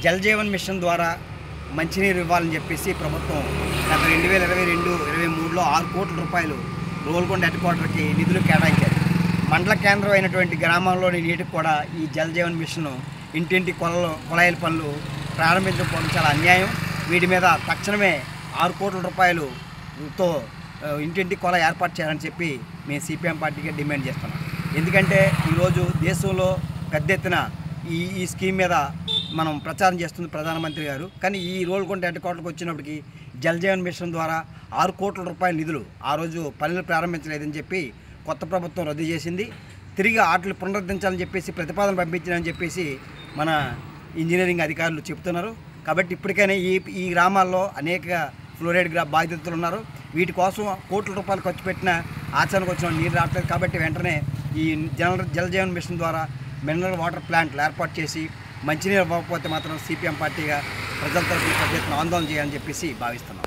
Jal Jeevan machine ద్వారా మంచినీరు ఇవ్వాలని చెప్పేసి ప్రభుత్వం గత 2022-23లో 6 కోట్ల రూపాయలు రోల్కొండ హెడ్ క్వార్టర్కి నిధులు కేటాయించారు. మండల కేంద్రం అయినటువంటి గ్రామాల్లోని నీటికి కూడా ఈ జల్ జీవన్ మిషన్ ఇంటింటి కుళాయిల పనులు ప్రారంభించడం చాలా అన్యాయం. వీటి మీద తక్షణమే 6 కోట్ల రూపాయలతో ఇంటింటి కుళాయి ఏర్పాటు చేయాలని చెప్పి మేము సిపిఎం పార్టీకి డిమాండ్ చేస్తున్నాం. ఎందుకంటే ఈరోజు దేశంలో పెద్ద ఎత్తున ఈ స్కీమ్ మీద మనం ప్రచారం చేస్తుంది ప్రధానమంత్రి గారు. కానీ ఈ రోల్కొండ హెడ్ క్వార్టర్కి వచ్చినప్పటికీ జల్ జీవన్ మిషన్ ద్వారా 6 కోట్ల రూపాయల నిధులు ఆ రోజు పనులు ప్రారంభించలేదని చెప్పి కొత్త ప్రభుత్వం రద్దు చేసింది. తిరిగి వాటిని పునరుద్ధరించాలని చెప్పేసి ప్రతిపాదన పంపించాలని చెప్పేసి మన ఇంజనీరింగ్ అధికారులు చెబుతున్నారు. కాబట్టి ఇప్పటికైనా ఈ గ్రామాల్లో అనేక ఫ్లోరైడ్ బాధితులు ఉన్నారు. వీటి కోసం కోట్ల రూపాయలు ఖర్చు పెట్టిన ఆచరణకు వచ్చిన నీరు రావట్లేదు. కాబట్టి వెంటనే ఈ జల్ జీవన్ మిషన్ ద్వారా మినరల్ వాటర్ ప్లాంట్లు ఏర్పాటు చేసి మంచినీరు ఇవ్వకపోతే మాత్రం సిపిఎం పార్టీగా ప్రజల తరఫున పెద్ద ఎత్తున ఆందోళన చేయాలని చెప్పేసి భావిస్తున్నాం.